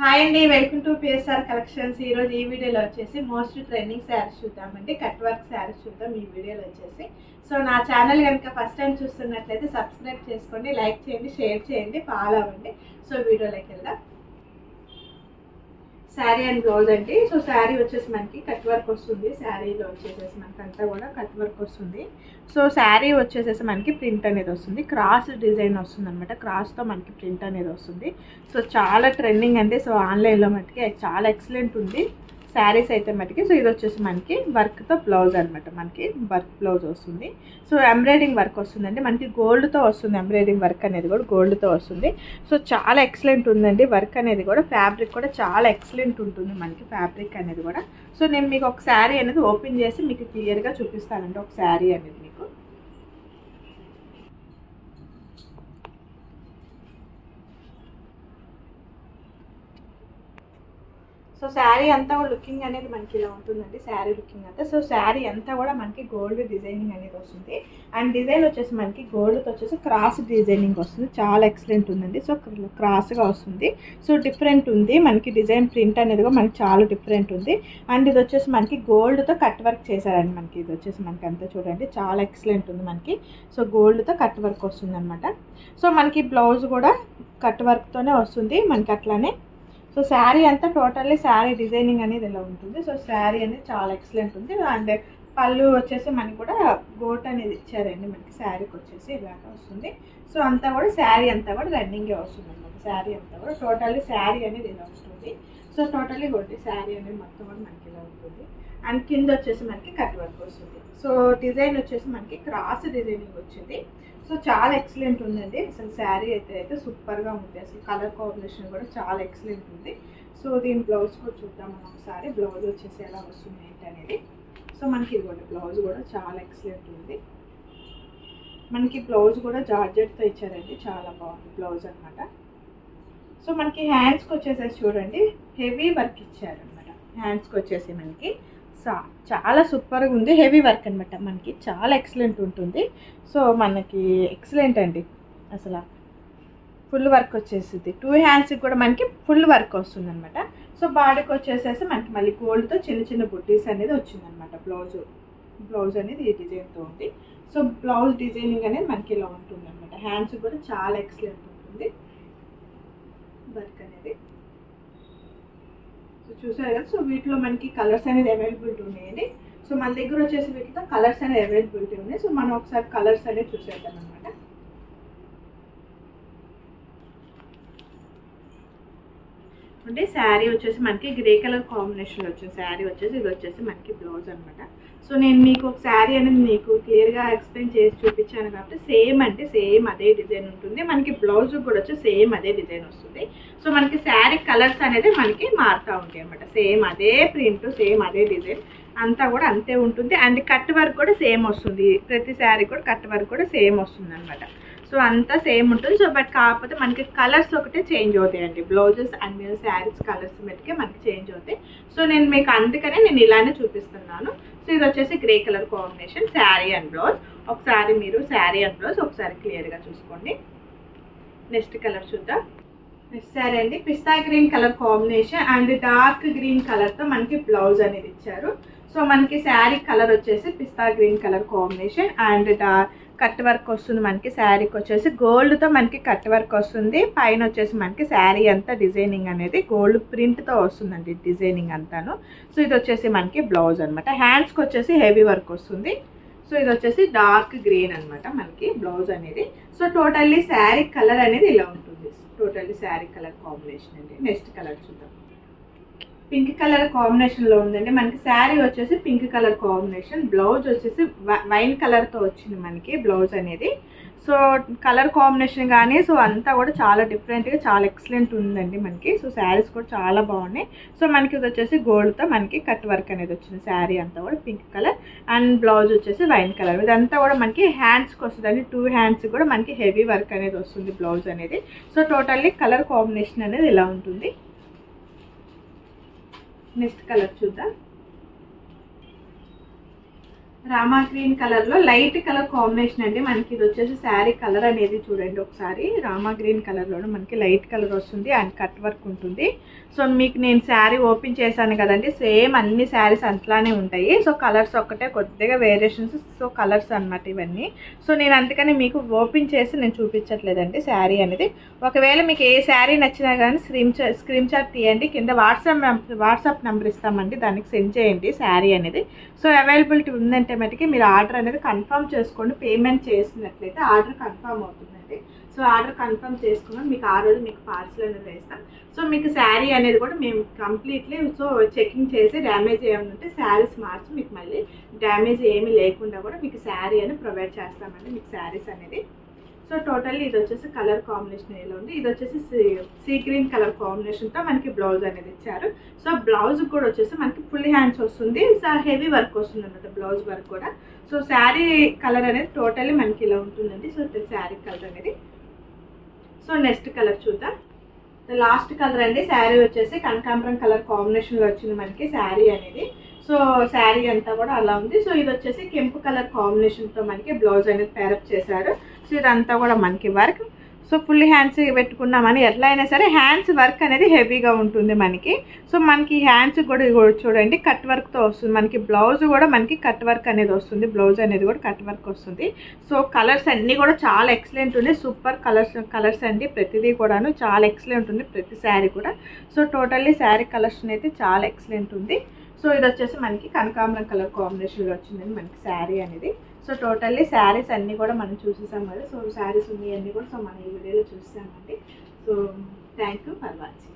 Hi అండి, welcome to PSR collections. ఈరోజు ఈ వీడియోలో వచ్చేసి మోస్ట్ ట్రెండింగ్ శారీస్ చూద్దామండి. కట్ వర్క్ శారీస్ చూద్దాం ఈ వీడియోలో వచ్చేసి. సో నా ఛానల్ కనుక ఫస్ట్ టైం చూస్తున్నట్లయితే సబ్స్క్రైబ్ చేసుకోండి, లైక్ చేయండి, షేర్ చేయండి, ఫాలో అవ్వండి. సో వీడియోలోకి వెళ్దాం. శారీ అండ్ బ్లౌజ్ అండి. సో శారీ వచ్చేసి మనకి కట్ వర్క్ వస్తుంది. శారీలో వచ్చేసేసి మనకి అంతా కూడా కట్ వర్క్ వస్తుంది. సో శారీ వచ్చేసేసి మనకి ప్రింట్ అనేది వస్తుంది, క్రాస్ డిజైన్ వస్తుంది అనమాట. క్రాస్తో మనకి ప్రింట్ అనేది వస్తుంది. సో చాలా ట్రెండింగ్ అండి. సో ఆన్లైన్లో మటుకి చాలా ఎక్సలెంట్ ఉంది శారీస్ అయితే మటుకి. సో ఇది వచ్చేసి మనకి వర్క్తో బ్లౌజ్ అనమాట. మనకి వర్క్ బ్లౌజ్ వస్తుంది. సో ఎంబ్రాయిడింగ్ వర్క్ వస్తుందండి. మనకి గోల్డ్తో వస్తుంది. ఎంబ్రాయిడింగ్ వర్క్ అనేది కూడా గోల్డ్తో వస్తుంది. సో చాలా ఎక్సలెంట్ ఉందండి వర్క్ అనేది కూడా. ఫ్యాబ్రిక్ కూడా చాలా ఎక్సలెంట్ ఉంటుంది మనకి ఫ్యాబ్రిక్ అనేది కూడా. సో నేను మీకు ఒక శారీ అనేది ఓపెన్ చేసి మీకు క్లియర్గా చూపిస్తానండి. ఒక శారీ అనేది మీకు సో శారీ అంతా కూడా లుకింగ్ అనేది మనకి ఇలా ఉంటుందండి. శారీ లుకింగ్ అంతా. సో శారీ అంతా కూడా మనకి గోల్డ్ డిజైనింగ్ అనేది వస్తుంది. అండ్ డిజైన్ వచ్చేసి మనకి గోల్డ్తో వచ్చేసి క్రాస్ డిజైనింగ్ వస్తుంది. చాలా ఎక్సలెంట్ ఉందండి. సో క్రాస్గా వస్తుంది. సో డిఫరెంట్ ఉంది మనకి డిజైన్. ప్రింట్ అనేది కూడా మనకి చాలా డిఫరెంట్ ఉంది. అండ్ ఇది వచ్చేసి మనకి గోల్డ్తో కట్ వర్క్ చేశారండి. మనకి ఇది వచ్చేసి మనకి అంతా చూడండి చాలా ఎక్సలెంట్ ఉంది మనకి. సో గోల్డ్తో కట్ వర్క్ వస్తుంది అనమాట. సో మనకి బ్లౌజ్ కూడా కట్ వర్క్తోనే వస్తుంది మనకి అట్లానే. సో శారీ అంతా టోటల్లీ శారీ డిజైనింగ్ అనేది ఇలా ఉంటుంది. సో శారీ అనేది చాలా ఎక్సలెంట్ ఉంది. అండ్ పళ్ళు వచ్చేసి మనకి కూడా గోట్ అనేది ఇచ్చారండి మనకి. శారీకి వచ్చేసి ఇలాగ వస్తుంది. సో అంతా కూడా శారీ అంతా కూడా రన్నింగే వస్తుంది అనమాట. శారీ అంతా కూడా టోటల్లీ శారీ అనేది ఇలా ఉంటుంది. సో టోటల్లీ కొట్టి శారీ అనేది మొత్తం కూడా మనకి ఇలా ఉంటుంది. అండ్ కింద వచ్చేసి మనకి కట్ వర్క్ వస్తుంది. సో డిజైన్ వచ్చేసి మనకి క్రాస్ డిజైనింగ్ వచ్చింది. సో చాలా ఎక్సలెంట్ ఉందండి. అసలు శారీ అయితే సూపర్గా ఉంది. అసలు కలర్ కాంబినేషన్ కూడా చాలా ఎక్సలెంట్ ఉంది. సో దీని బ్లౌజ్ కూడా చూద్దాం మనం ఒకసారి. బ్లౌజ్ వచ్చేసి ఎలా వస్తుంది ఏంటి అనేది. సో మనకి ఇదిగోండి బ్లౌజ్ కూడా చాలా ఎక్సలెంట్ ఉంది. మనకి బ్లౌజ్ కూడా జార్జెట్తో ఇచ్చారండి. చాలా బాగుంది బ్లౌజ్ అనమాట. సో మనకి హ్యాండ్స్కి వచ్చేసేసి చూడండి హెవీ వర్క్ ఇచ్చారనమాట. హ్యాండ్స్కి వచ్చేసి మనకి చాలా సూపర్గా ఉంది. హెవీ వర్క్ అనమాట. మనకి చాలా ఎక్సలెంట్ ఉంటుంది. సో మనకి ఎక్సలెంట్ అండి. అసలు ఫుల్ వర్క్ వచ్చేసింది. 2 హ్యాండ్స్కి కూడా మనకి ఫుల్ వర్క్ వస్తుంది అనమాట. సో బాడీకి వచ్చేసేసి మనకి మళ్ళీ గోల్డ్తో చిన్న చిన్న బుట్టీస్ అనేది వచ్చిందనమాట. బ్లౌజ్ అనేది ఈ డిజైన్తో ఉంది. సో బ్లౌజ్ డిజైనింగ్ అనేది మనకి ఇలా ఉంటుంది అనమాట. హ్యాండ్స్ కూడా చాలా ఎక్సలెంట్ ఉంటుంది వర్క్ అనేది. సో చూసారు కదా. సో వీటిలో మనకి కలర్స్ అనేది అవైలబిలిటీ ఉన్నాయండి. సో మన దగ్గర వచ్చేసి వీటితో కలర్స్ అనేది అవైలబిలిటీ ఉన్నాయి. సో మనం ఒకసారి కలర్స్ అనేది చూసేద్దాం అనమాట. అంటే శారీ వచ్చేసి మనకి గ్రే కలర్ కాంబినేషన్లో వచ్చిన శారీ వచ్చేసి ఇది వచ్చేసి మనకి బ్లౌజ్ అనమాట. సో నేను మీకు ఒక శారీ అనేది మీకు క్లియర్గా ఎక్స్ప్లెయిన్ చేసి చూపించాను కాబట్టి సేమ్ అంటే సేమ్ అదే డిజైన్ ఉంటుంది. మనకి బ్లౌజ్ కూడా వచ్చి సేమ్ అదే డిజైన్ వస్తుంది. సో మనకి శారీ కలర్స్ అనేది మనకి మారుతూ ఉంటాయి అనమాట. సేమ్ అదే ప్రింట్, సేమ్ అదే డిజైన్ అంతా కూడా అంతే ఉంటుంది. అండ్ కట్ వర్క్ కూడా సేమ్ వస్తుంది. ప్రతి శారీ కూడా కట్ వర్క్ కూడా సేమ్ వస్తుంది అనమాట. సో అంతా సేమ్ ఉంటుంది. సో బట్ కాకపోతే మనకి కలర్స్ ఒకటే చేంజ్ అవుతాయండి. బ్లౌజెస్ అండ్ శారీస్ కలర్స్ మట్టుకే మనకి చేంజ్ అవుతాయి. సో నేను మీకు అందుకనే నేను ఇలానే చూపిస్తున్నాను. సో ఇది వచ్చేసి grey colour combination sari and blouse. ఒకసారి మీరు శారీ అండ్ బ్లౌజ్ ఒకసారి క్లియర్గా చూసుకోండి. నెక్స్ట్ కలర్ చూద్దాం. నెక్స్ట్ శారీ అండి పిస్తా green colour combination and dark green కలర్తో మనకి బ్లౌజ్ అనేది ఇచ్చారు. సో మనకి శారీ కలర్ వచ్చేసి పిస్తా green colour combination and cut work వస్తుంది మనకి. శారీకి వచ్చేసి గోల్డ్తో మనకి కట్ వర్క్ వస్తుంది. పైన వచ్చేసి మనకి శారీ అంతా డిజైనింగ్ అనేది గోల్డ్ ప్రింట్తో వస్తుందండి డిజైనింగ్ అంతాను. సో ఇది వచ్చేసి మనకి బ్లౌజ్ అనమాట. హ్యాండ్స్కి వచ్చేసి హెవీ వర్క్ వస్తుంది. సో ఇది వచ్చేసి డార్క్ గ్రీన్ అనమాట మనకి బ్లౌజ్ అనేది. సో టోటల్లీ శారీ కలర్ అనేది ఇలా ఉంటుంది. టోటల్లీ శారీ కలర్ కాంబినేషన్ అండి. నెక్స్ట్ కలర్ చూద్దాం. పింక్ కలర్ కాంబినేషన్లో ఉందండి. మనకి శారీ వచ్చేసి పింక్ కలర్ కాంబినేషన్, బ్లౌజ్ వచ్చేసి వైన్ కలర్తో వచ్చింది మనకి బ్లౌజ్ అనేది. సో కలర్ కాంబినేషన్ కానీ సో అంతా కూడా చాలా డిఫరెంట్గా చాలా ఎక్సలెంట్ ఉందండి మనకి. సో శారీస్ కూడా చాలా బాగున్నాయి. సో మనకి ఇది వచ్చేసి గోల్డ్తో మనకి కట్ వర్క్ అనేది వచ్చింది. శారీ అంతా కూడా పింక్ కలర్ అండ్ బ్లౌజ్ వచ్చేసి వైన్ కలర్. ఇదంతా కూడా మనకి హ్యాండ్స్కి వస్తుందండి. 2 హ్యాండ్స్ కూడా మనకి హెవీ వర్క్ అనేది వస్తుంది బ్లౌజ్ అనేది. సో టోటల్లీ కలర్ కాంబినేషన్ అనేది ఇలా ఉంటుంది. నెక్స్ట్ కలర్ చూద్దాం. రామా గ్రీన్ కలర్ లో లైట్ కలర్ కాంబినేషన్ అండి. మనకి ఇది వచ్చేసి శారీ కలర్ అనేది చూడండి ఒకసారి. రామా గ్రీన్ కలర్ లోనే మనకి లైట్ కలర్ వస్తుంది అండ్ కట్ వర్క్ ఉంటుంది. సో మీకు నేను శారీ ఓపెన్ చేశాను కదండి, సేమ్ అన్ని శారీస్ అట్లానే ఉంటాయి. సో కలర్స్ ఒక్కటే కొద్దిగా వేరియేషన్స్. సో కలర్స్ అన్నమాట ఇవన్నీ. సో నేను అందుకని మీకు ఓపెన్ చేసి నేను చూపించట్లేదండి శారీ అనేది. ఒకవేళ మీకు ఏ శారీ నచ్చినా కానీ స్క్రీన్ షాట్ తీయండి, కింద వాట్సాప్ నెంబర్ ఇస్తామండి, దానికి సెండ్ చేయండి శారీ అనేది. సో అవైలబిలిటీ ఉందంటే మటుకి మీరు ఆర్డర్ అనేది కన్ఫర్మ్ చేసుకోండి. పేమెంట్ చేసినట్లయితే ఆర్డర్ కన్ఫర్మ్ అవుతుందండి. సో ఆర్డర్ కన్ఫర్మ్ చేసుకున్నాం మీకు ఆ రోజు మీకు పార్సల్ అనేది వేస్తాం. సో మీకు శారీ అనేది కూడా మేము కంప్లీట్లీ సో చెకింగ్ చేసి డ్యామేజ్ ఏమైనా ఉంటే శారీస్ మార్చి మీకు మళ్ళీ డ్యామేజ్ ఏమీ లేకుండా కూడా మీకు శారీ అనేది ప్రొవైడ్ చేస్తామండి మీకు శారీస్ అనేది. సో టోటల్లీ ఇది వచ్చేసి కలర్ కాంబినేషన్ ఎలా ఉంది, ఇది వచ్చేసి సీ గ్రీన్ కలర్ కాంబినేషన్తో మనకి బ్లౌజ్ అనేది ఇచ్చారు. సో బ్లౌజ్ కూడా వచ్చేసి మనకి ఫుల్ హ్యాండ్స్ వస్తుంది, హెవీ వర్క్ వస్తుంది అన్నమాట బ్లౌజ్ వర్క్ కూడా. సో శారీ కలర్ అనేది టోటల్లీ మనకి ఇలా ఉంటుందండి. సో శారీ కలర్ అనేది. సో నెక్స్ట్ కలర్ చూద్దాం. లాస్ట్ కలర్ అండి. శారీ వచ్చేసి కనకాంబరం కలర్ కాంబినేషన్లో వచ్చింది మనకి శారీ అనేది. సో శారీ అంతా కూడా అలా ఉంది. సో ఇది వచ్చేసి కెంపు కలర్ కాంబినేషన్తో మనకి బ్లౌజ్ అనేది పేరప్ చేశారు. సో ఇదంతా కూడా మనకి వర్క్. సో ఫుల్ హ్యాండ్స్ పెట్టుకున్నామని ఎట్లా అయినా సరే హ్యాండ్స్ వర్క్ అనేది హెవీగా ఉంటుంది మనకి. సో మనకి హ్యాండ్స్ కూడా చూడండి కట్ వర్క్తో వస్తుంది. మనకి బ్లౌజ్ కూడా మనకి కట్ వర్క్ అనేది వస్తుంది, బ్లౌజ్ అనేది కూడా కట్ వర్క్ వస్తుంది. సో కలర్స్ అన్నీ కూడా చాలా ఎక్సలెంట్ ఉంది, సూపర్ కలర్స్ అండి. ప్రతిదీ కూడాను చాలా ఎక్సలెంట్ ఉంది ప్రతి శారీ కూడా. సో టోటల్లీ శారీ కలెక్షన్ అయితే చాలా ఎక్సలెంట్ ఉంది. సో ఇది వచ్చేసి మనకి కనకాంబరం కలర్ కాంబినేషన్లో వచ్చిందండి మనకి శారీ అనేది. సో టోటల్లీ శారీస్ అన్నీ కూడా మనం చూసేసాం కదా. సో శారీస్ ఉన్నాయి అన్నీ కూడా సో మనం ఈ వీడియోలో చూసామండి. So thank you for watching.